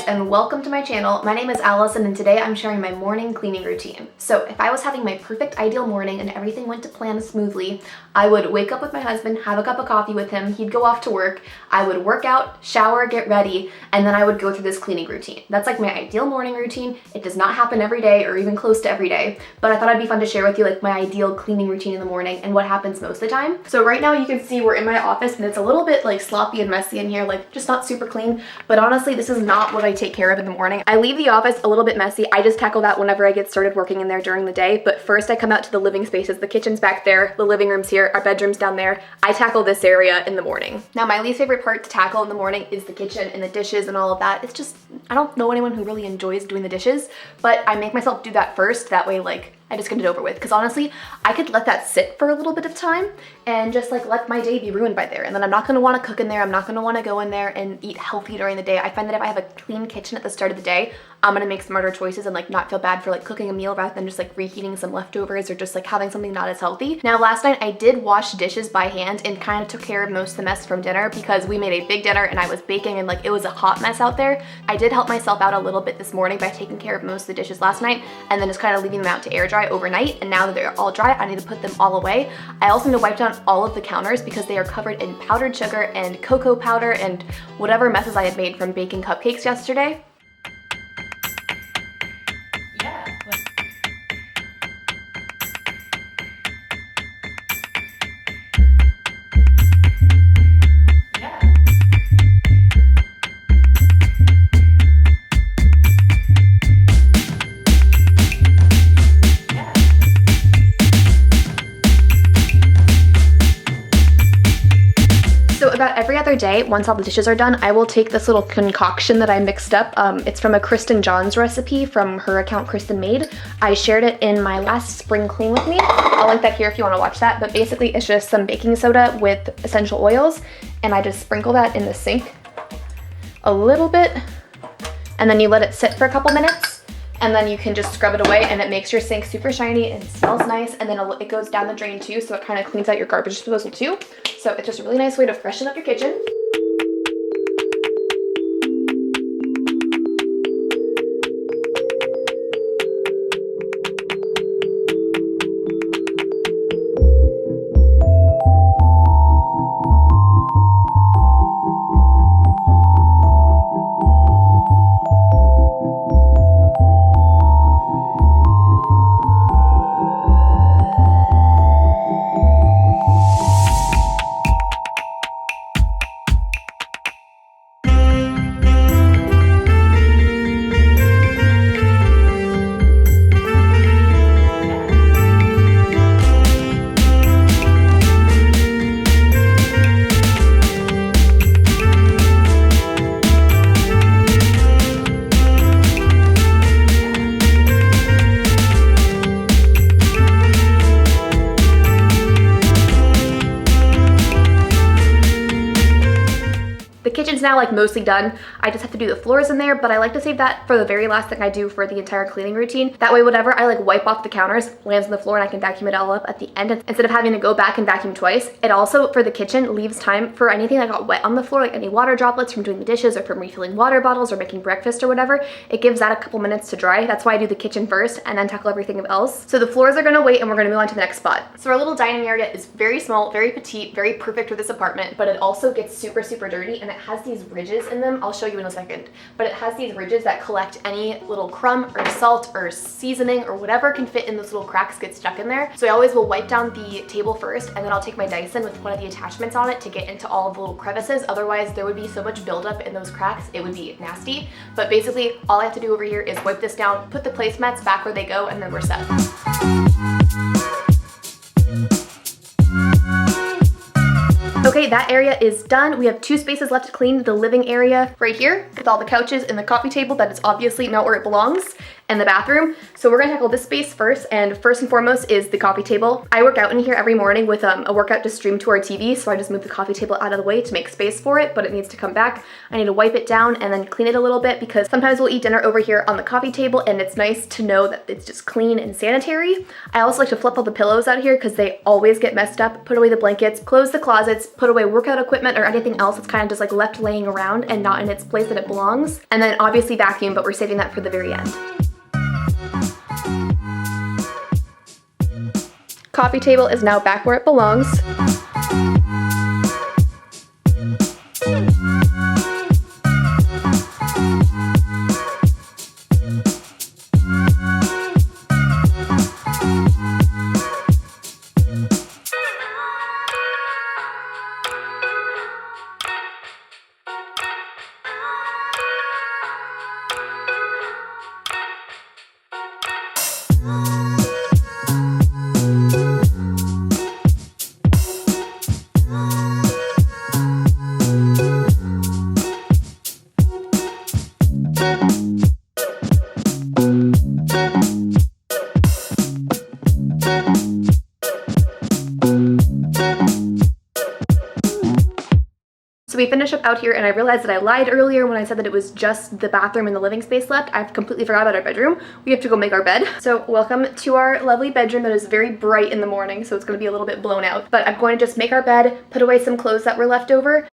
And welcome to my channel. My name is Allison and today I'm sharing my morning cleaning routine. So if I was having my perfect ideal morning and everything went to plan smoothly, I would wake up with my husband, have a cup of coffee with him, he'd go off to work, I would work out, shower, get ready, and then I would go through this cleaning routine. That's like my ideal morning routine. It does not happen every day or even close to every day, but I thought it'd be fun to share with you like my ideal cleaning routine in the morning and what happens most of the time. So right now you can see we're in my office and it's a little bit like sloppy and messy in here, like just not super clean, but honestly this is not what I take care of in the morning. I leave the office a little bit messy. I just tackle that whenever I get started working in there during the day, but first I come out to the living spaces. The kitchen's back there, the living room's here, our bedroom's down there. I tackle this area in the morning. Now my least favorite part to tackle in the morning is the kitchen and the dishes and all of that. It's just, I don't know anyone who really enjoys doing the dishes, but I make myself do that first. That way like I just get it over with, because honestly I could let that sit for a little bit of time and just like let my day be ruined by there, and then I'm not going to want to cook in there. I'm not going to want to go in there and eat healthy during the day. I find that if I have a clean kitchen at the start of the day, I'm going to make smarter choices and like not feel bad for like cooking a meal rather than just like reheating some leftovers or just like having something not as healthy. Now last night I did wash dishes by hand and kind of took care of most of the mess from dinner because we made a big dinner and I was baking and like it was a hot mess out there. I did help myself out a little bit this morning by taking care of most of the dishes last night and then just kind of leaving them out to air dry overnight, and now that they're all dry I need to put them all away. I also need to wipe down all of the counters because they are covered in powdered sugar and cocoa powder and whatever messes I had made from baking cupcakes yesterday. About every other day, once all the dishes are done, I will take this little concoction that I mixed up. It's from a Kristen Johns recipe from her account Kristen Made. I shared it in my last spring clean with me. I'll link that here if you want to watch that, but basically it's just some baking soda with essential oils, and I just sprinkle that in the sink a little bit, and then you let it sit for a couple minutes, and then you can just scrub it away, and it makes your sink super shiny and smells nice, and then it goes down the drain too, so it kind of cleans out your garbage disposal too. So it's just a really nice way to freshen up your kitchen. Kitchen's now like mostly done. I just have to do the floors in there, but I like to save that for the very last thing I do for the entire cleaning routine. That way whatever I like wipe off the counters lands on the floor and I can vacuum it all up at the end instead of having to go back and vacuum twice. It also, for the kitchen, leaves time for anything that got wet on the floor, like any water droplets from doing the dishes or from refilling water bottles or making breakfast or whatever. It gives that a couple minutes to dry. That's why I do the kitchen first and then tackle everything else. So the floors are gonna wait and we're gonna move on to the next spot. So our little dining area is very small, very petite, very perfect for this apartment, but it also gets super, super dirty, and it has these ridges in them. I'll show you in a second, but it has these ridges that collect any little crumb or salt or seasoning or whatever can fit in those little cracks get stuck in there. So I always will wipe down the table first, and then I'll take my Dyson with one of the attachments on it to get into all of the little crevices. Otherwise there would be so much buildup in those cracks, it would be nasty. But basically all I have to do over here is wipe this down, put the placemats back where they go, and then we're set. Okay, that area is done. We have two spaces left to clean. The living area right here with all the couches and the coffee table that is obviously not where it belongs. and the bathroom. So we're gonna tackle this space first, and first and foremost is the coffee table. I work out in here every morning with a workout to stream to our TV, so I just moved the coffee table out of the way to make space for it, but it needs to come back. I need to wipe it down and then clean it a little bit because sometimes we'll eat dinner over here on the coffee table, and it's nice to know that it's just clean and sanitary. I also like to flip all the pillows out here because they always get messed up, put away the blankets, close the closets, put away workout equipment or anything else that's kind of just like left laying around and not in its place that it belongs. And then obviously vacuum, but we're saving that for the very end. Coffee table is now back where it belongs. So we finished up out here, and I realized that I lied earlier when I said that it was just the bathroom and the living space left. I completely forgot about our bedroom. We have to go make our bed. So welcome to our lovely bedroom that is very bright in the morning, so it's gonna be a little bit blown out. But I'm going to just make our bed, put away some clothes that were left over.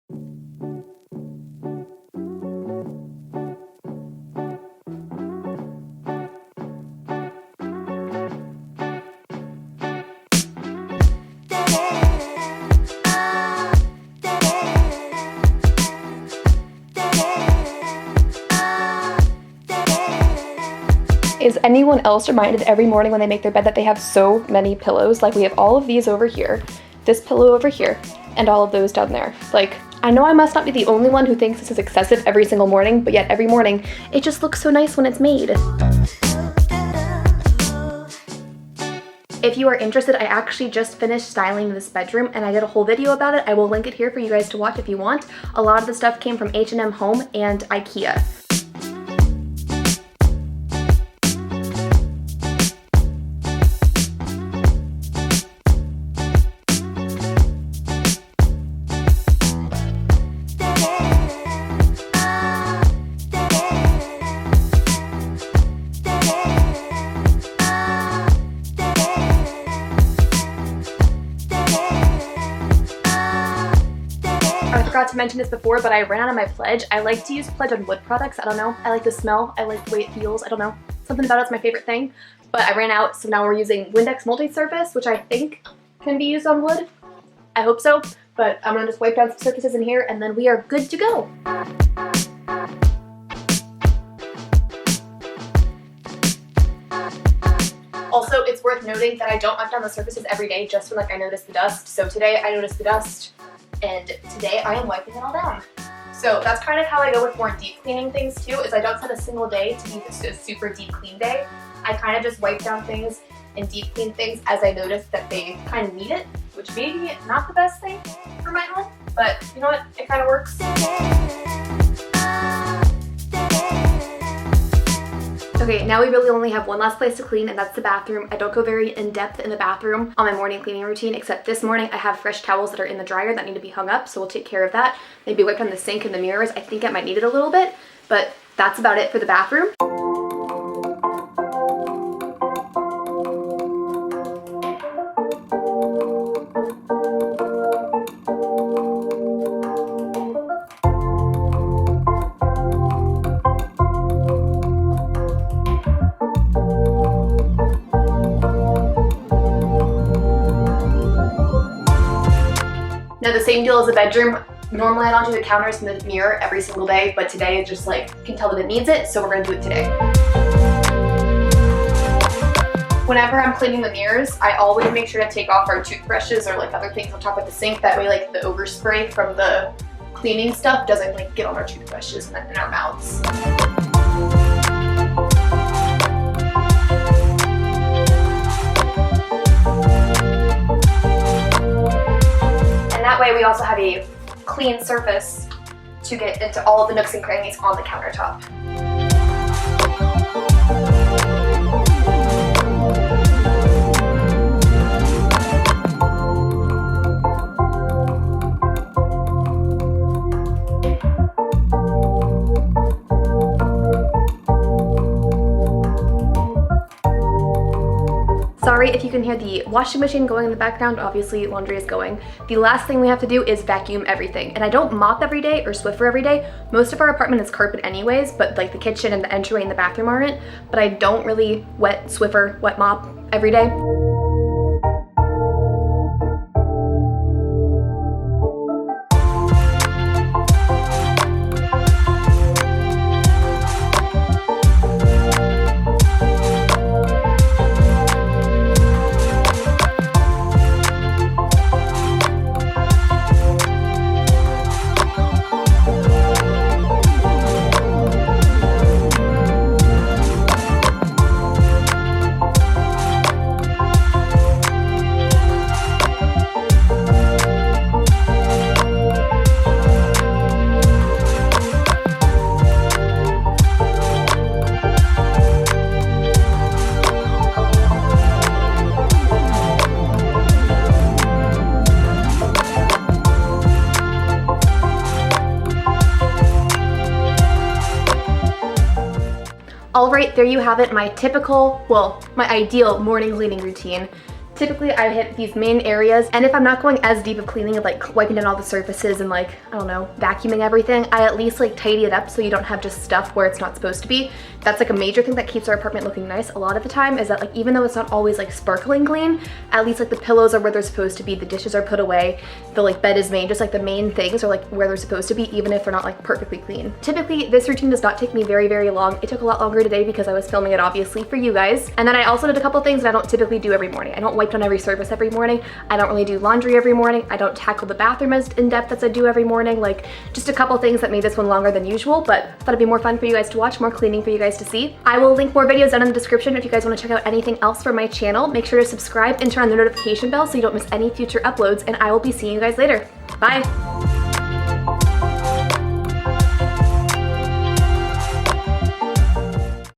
Is anyone else reminded every morning when they make their bed that they have so many pillows? Like, we have all of these over here, this pillow over here, and all of those down there. Like, I know I must not be the only one who thinks this is excessive every single morning, but yet every morning it just looks so nice when it's made. If you are interested, I actually just finished styling this bedroom and I did a whole video about it. I will link it here for you guys to watch if you want. A lot of the stuff came from H&M Home and IKEA. I forgot to mention this before, but I ran out of my Pledge. I like to use Pledge on wood products. I don't know. I like the smell. I like the way it feels. I don't know. Something about it's my favorite thing. But I ran out, so now we're using Windex Multi-Surface, which I think can be used on wood. I hope so. But I'm gonna just wipe down some surfaces in here and then we are good to go. Also, it's worth noting that I don't wipe down the surfaces every day just when I notice the dust. So today I noticed the dust, and today I am wiping it all down. So that's kind of how I go with more deep cleaning things too, is I don't set a single day to be a super deep clean day. I kind of just wipe down things and deep clean things as I notice that they kind of need it, which may be not the best thing for my health, but you know what, it kind of works. Okay, now we really only have one last place to clean, and that's the bathroom. I don't go very in-depth in the bathroom on my morning cleaning routine, except this morning I have fresh towels that are in the dryer that need to be hung up, so we'll take care of that. Maybe wipe down the sink and the mirrors. I think I might need it a little bit, but that's about it for the bathroom. Now the same deal as the bedroom. Normally I don't do the counters and the mirror every single day, but today it's just like, can tell that it needs it, so we're gonna do it today. Whenever I'm cleaning the mirrors, I always make sure to take off our toothbrushes or like other things on top of the sink. That way like the overspray from the cleaning stuff doesn't like get on our toothbrushes and in our mouths. That way we also have a clean surface to get into all of the nooks and crannies on the countertop. Sorry if you can hear the washing machine going in the background, obviously laundry is going. The last thing we have to do is vacuum everything. And I don't mop every day or Swiffer every day. Most of our apartment is carpet anyways, but like the kitchen and the entryway and the bathroom aren't. But I don't really wet Swiffer, wet mop every day. All right, there you have it, my typical, well, my ideal morning cleaning routine. Typically I hit these main areas, and if I'm not going as deep of cleaning of like wiping down all the surfaces and like, I don't know, vacuuming everything, I at least like tidy it up so you don't have just stuff where it's not supposed to be. That's like a major thing that keeps our apartment looking nice a lot of the time, is that like even though it's not always like sparkling clean, at least like the pillows are where they're supposed to be, the dishes are put away, the like bed is made, just like the main things are like where they're supposed to be, even if they're not like perfectly clean. Typically this routine does not take me very, very long. It took a lot longer today because I was filming it obviously for you guys. And then I also did a couple things that I don't typically do every morning. I don't wipe down every surface every morning. I don't really do laundry every morning. I don't tackle the bathroom as in depth as I do every morning. Like just a couple things that made this one longer than usual, but I thought it'd be more fun for you guys to watch, more cleaning for you guys to see. I will link more videos down in the description if you guys want to check out anything else from my channel. Make sure to subscribe and turn on the notification bell so you don't miss any future uploads, and I will be seeing you guys later. Bye.